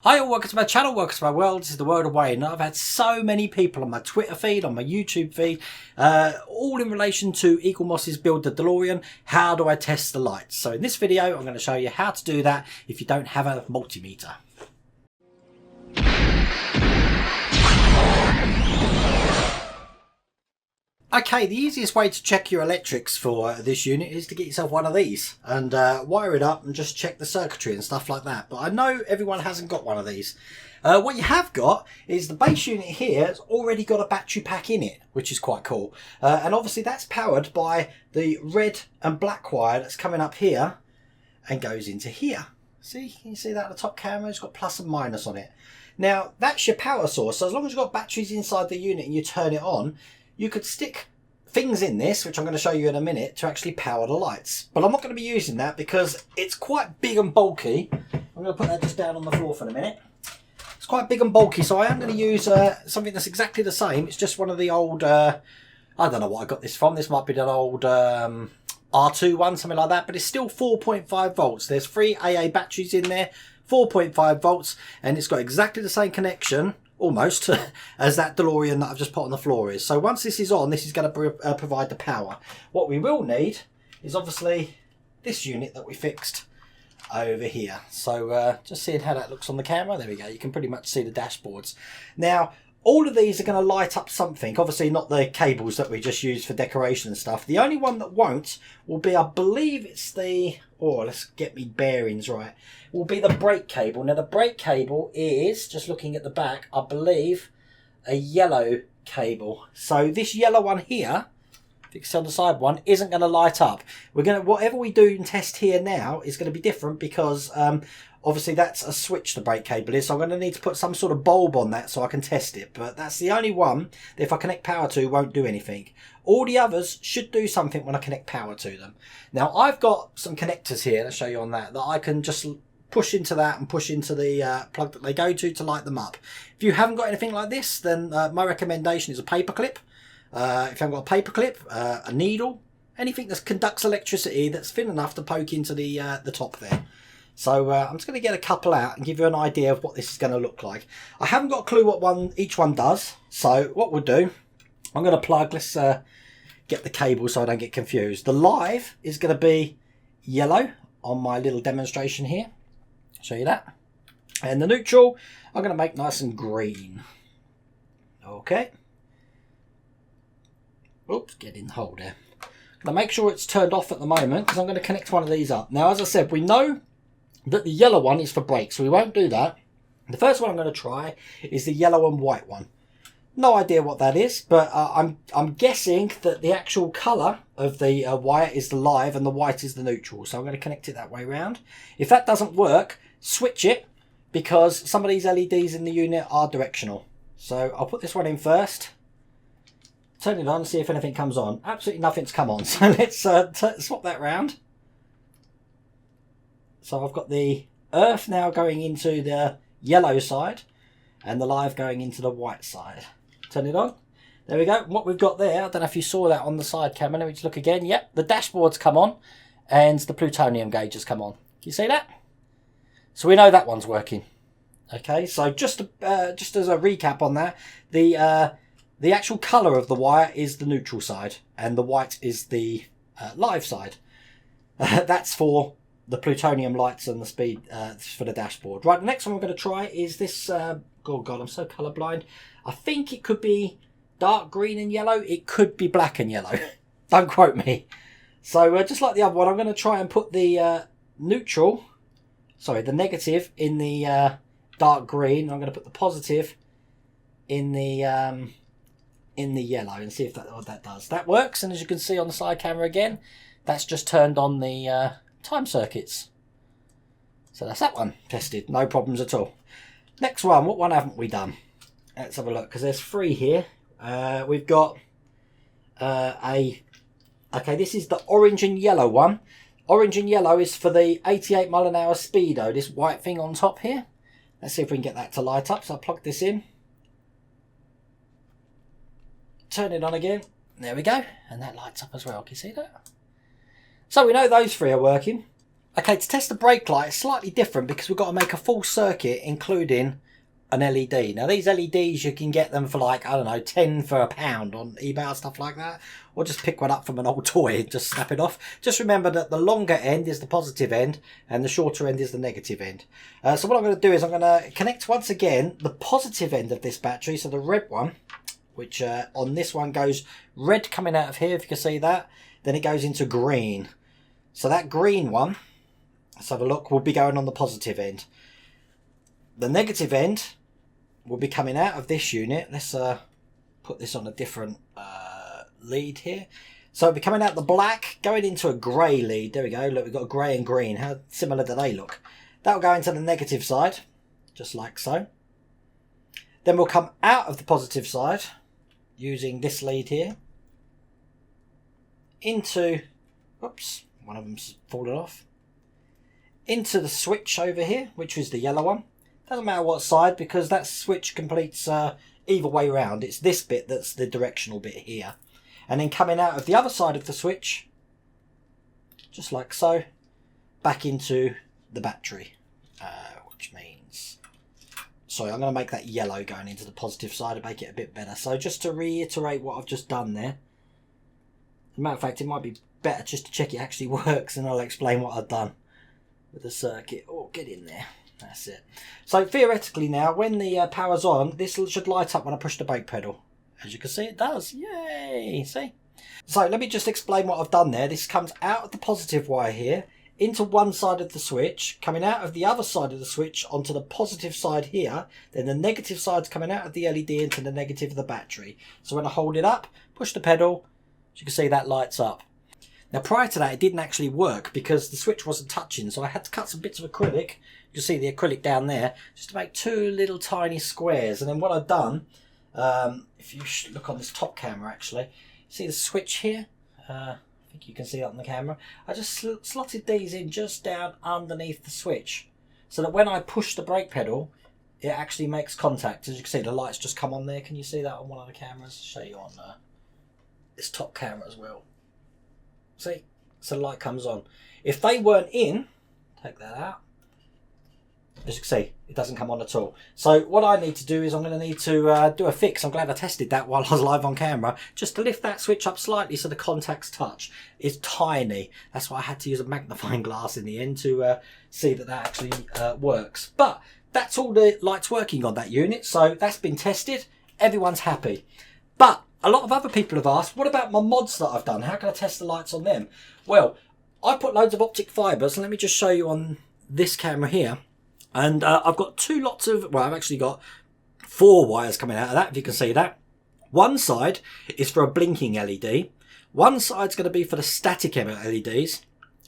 Hi all, welcome to my channel, welcome to my world. This is the world of Wayne. I've had so many people on my Twitter feed, on my YouTube feed, all in relation to Eaglemoss's Build the Delorean. How do I test the lights? So in this video, I'm going to show you how to do that if you don't have a multimeter. Okay, the easiest way to check your electrics for this unit is to get yourself one of these and wire it up and just check the circuitry and stuff like that. But I know everyone hasn't got one of these. What you have got is the base unit here has already got a battery pack in it, which is quite cool. And obviously that's powered by the red and black wire that's coming up here and goes into here. See, can you see that on the top camera? It's got plus and minus on it. Now, that's your power source. So as long as you've got batteries inside the unit and you turn it on, you could stick things in this, which I'm going to show you in a minute, to actually power the lights. But I'm not going to be using that because it's quite big and bulky. I'm going to put that just down on the floor for a minute. It's quite big and bulky, so I am going to use something that's exactly the same. It's just one of the old, I don't know what I got this from. This might be an old R2 one, something like that. But it's still 4.5 volts. There's 3 AA batteries in there, 4.5 volts, and it's got exactly the same connection, almost, as that DeLorean that I've just put on the floor is. So once this is on, this is going to provide the power. What we will need is obviously this unit that we fixed over here. So just seeing how that looks on the camera. There we go. You can pretty much see the dashboards. Now, all of these are going to light up something. Obviously not the cables that we just used for decoration and stuff. The only one that won't will be, I believe it's the, oh, let's get me bearings right, will be the brake cable. Now the brake cable is, just looking at the back, I believe a yellow cable. So this yellow one here, fixed on the side one, isn't going to light up. We're going to, whatever we do and test here now is going to be different because obviously that's a switch the brake cable is, so I'm going to need to put some sort of bulb on that so I can test it. But that's the only one that if I connect power to won't do anything. All the others should do something when I connect power to them. Now I've got some connectors here, let's show you on that I can just push into that and push into the plug that they go to light them up. If you haven't got anything like this, then my recommendation is a paper clip. If you haven't got a paper clip, a needle, anything that conducts electricity that's thin enough to poke into the top there. So I'm just going to get a couple out and give you an idea of what this is going to look like. I haven't got a clue what each one does. So what we'll do, I'm going to plug, let's get the cable so I don't get confused. The live is going to be yellow on my little demonstration here. Show you that. And the neutral, I'm going to make nice and green. Okay. Oops, get in the hole there. I'm going to make sure it's turned off at the moment because I'm going to connect one of these up. Now, as I said, we know that the yellow one is for brakes, so we won't do that. The first one I'm going to try is the yellow and white one. No idea what that is, but I'm guessing that the actual colour of the wire is the live and the white is the neutral. So I'm going to connect it that way round. If that doesn't work, switch it, because some of these LEDs in the unit are directional. So I'll put this one in first. Turn it on and see if anything comes on. Absolutely nothing's come on, so let's swap that round. So I've got the earth now going into the yellow side and the live going into the white side. Turn it on. There we go. What we've got there, I don't know if you saw that on the side camera. Let me just look again. Yep, the dashboard's come on and the plutonium gauge has come on. Can you see that? So we know that one's working. Okay, so just as a recap on that, the actual colour of the wire is the neutral side and the white is the live side. That's for the plutonium lights and the speed for the dashboard. Right, the next one we're going to try is this, oh God, I'm so colourblind. I think it could be dark green and yellow. It could be black and yellow. Don't quote me. So just like the other one, I'm going to try and put the the negative in the dark green. I'm going to put the positive in the yellow and see if what that does. That works, and as you can see on the side camera again, that's just turned on the time circuits. So that's that one tested, no problems at all. Next one, what one haven't we done? Let's have a look, because there's 3 here. We've got okay, this is the orange and yellow one. Orange and yellow is for the 88 mile an hour speedo, this white thing on top here. Let's see if we can get that to light up. So I'll plug this in, turn it on again, there we go, and that lights up as well. Can you see that? So we know those 3 are working. Okay, to test the brake light, it's slightly different because we've got to make a full circuit, including an LED. Now, these LEDs, you can get them for like, I don't know, 10 for £1 on eBay or stuff like that. Or just pick one up from an old toy and just snap it off. Just remember that the longer end is the positive end and the shorter end is the negative end. So what I'm going to do is I'm going to connect once again the positive end of this battery, so the red one, which on this one goes red coming out of here, if you can see that. Then it goes into green. So that green one, let's have a look, will be going on the positive end. The negative end will be coming out of this unit. Let's put this on a different lead here. So it'll be coming out the black, going into a grey lead. There we go. Look, we've got grey and green. How similar do they look? That'll go into the negative side, just like so. Then we'll come out of the positive side using this lead here into, oops, one of them's fallen off, into the switch over here, which is the yellow one. Doesn't matter what side, because that switch completes either way round. It's this bit that's the directional bit here. And then coming out of the other side of the switch, just like so, back into the battery, which means, sorry, I'm going to make that yellow going into the positive side to make it a bit better. So just to reiterate what I've just done there, as a matter of fact, it might be better just to check it actually works, and I'll explain what I've done with the circuit. Oh, get in there. That's it. So theoretically now, when the power's on, this should light up when I push the brake pedal. As you can see, it does. Yay! See? So let me just explain what I've done there. This comes out of the positive wire here, into one side of the switch, coming out of the other side of the switch onto the positive side here, then the negative side's coming out of the LED into the negative of the battery. So when I hold it up, push the pedal, as you can see, that lights up. Now prior to that, it didn't actually work because the switch wasn't touching, so I had to cut some bits of acrylic. You can see the acrylic down there, just to make two little tiny squares. And then what I've done, if you look on this top camera actually, see the switch here? I think you can see that on the camera. I just slotted these in just down underneath the switch, so that when I push the brake pedal, it actually makes contact. As you can see, the lights just come on there. Can you see that on one of the cameras? I'll show you on this top camera as well. See? So the light comes on. If they weren't in, take that out. As you can see, it doesn't come on at all. So what I need to do is I'm going to need to do a fix. I'm glad I tested that while I was live on camera, just to lift that switch up slightly so the contacts touch. It's tiny. That's why I had to use a magnifying glass in the end to see that that actually works. But that's all the lights working on that unit. So that's been tested. Everyone's happy. But a lot of other people have asked, what about my mods that I've done? How can I test the lights on them? Well, I put loads of optic fibres, and let me just show you on this camera here. And I've got two lots of, well, I've actually got 4 wires coming out of that, if you can see that. One side is for a blinking LED. One side's going to be for the static LEDs.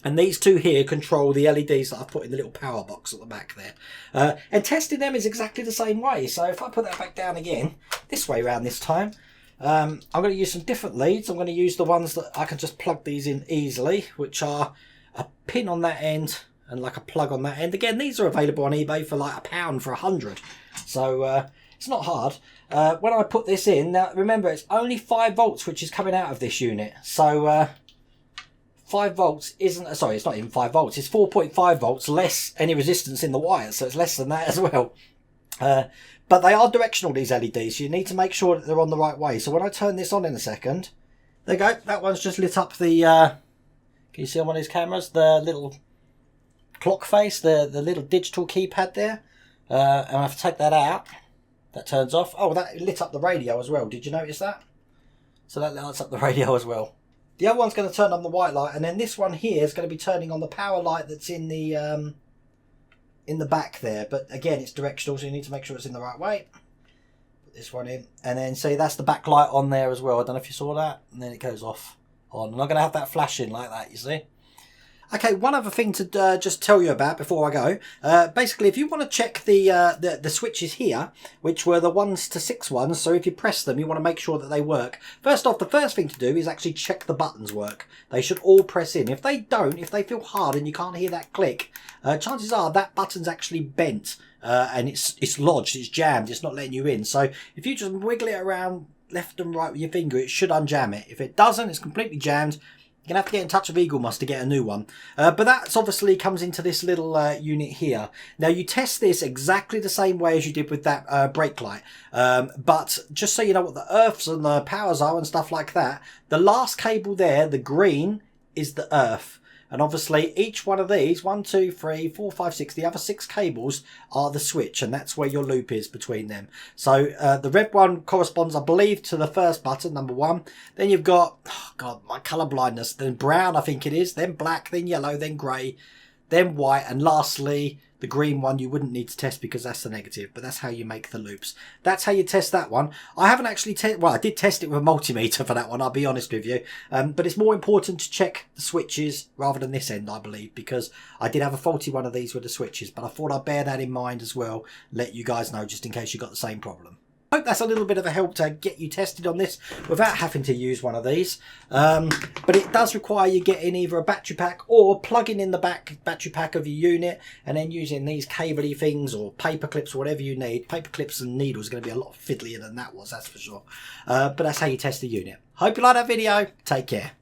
And these two here control the LEDs that I've put in the little power box at the back there. And testing them is exactly the same way. So if I put that back down again, this way around this time, I'm going to use some different leads. I'm going to use the ones that I can just plug these in easily, which are a pin on that end and like a plug on that end. Again, these are available on eBay for like £1 for 100. So it's not hard. When I put this in, now remember it's only 5 volts which is coming out of this unit. So 5 volts isn't, sorry, it's not even 5 volts. It's 4.5 volts less any resistance in the wire. So it's less than that as well. But they are directional, these LEDs. So you need to make sure that they're on the right way. So when I turn this on in a second, there you go. That one's just lit up the, can you see on one of these cameras, the little clock face, the little digital keypad there. And I have to take that out. That turns off. Oh, that lit up the radio as well. Did you notice that? So that lights up the radio as well. The other one's going to turn on the white light, and then this one here is going to be turning on the power light that's in the back there. But again, it's directional, so you need to make sure it's in the right way. Put this one in, and then see that's the back light on there as well. I don't know if you saw that, and then it goes off on. And I'm going to have that flashing like that, you see. Okay, one other thing to just tell you about before I go. Basically, if you want to check the switches here, which were the 1 to 6 ones, so if you press them, you want to make sure that they work. First off, the first thing to do is actually check the buttons work. They should all press in. If they don't, if they feel hard and you can't hear that click, chances are that button's actually bent and it's lodged, it's jammed, it's not letting you in. So if you just wiggle it around left and right with your finger, it should unjam it. If it doesn't, it's completely jammed. You're going to have to get in touch with Eaglemoss to get a new one. But that obviously comes into this little unit here. Now, you test this exactly the same way as you did with that brake light. But just so you know what the earths and the powers are and stuff like that, the last cable there, the green, is the earth. And obviously each one of these, 1, 2, 3, 4, 5, 6, the other 6 cables are the switch, and that's where your loop is between them. So the red one corresponds, I believe, to the first button, number 1. Then you've got, oh God, my colour blindness, then brown I think it is, then black, then yellow, then grey, then white, and lastly the green one you wouldn't need to test because that's the negative, but that's how you make the loops. That's how you test that one. I haven't actually well, I did test it with a multimeter for that one, I'll be honest with you. But it's more important to check the switches rather than this end, I believe, because I did have a faulty one of these with the switches, but I thought I'd bear that in mind as well, let you guys know just in case you got the same problem. Hope that's a little bit of a help to get you tested on this without having to use one of these. But it does require you getting either a battery pack or plugging in the battery pack of your unit and then using these cable-y things or paper clips or whatever you need. Paper clips and needles are going to be a lot fiddlier than that was, that's for sure. But that's how you test the unit. Hope you like that video. Take care.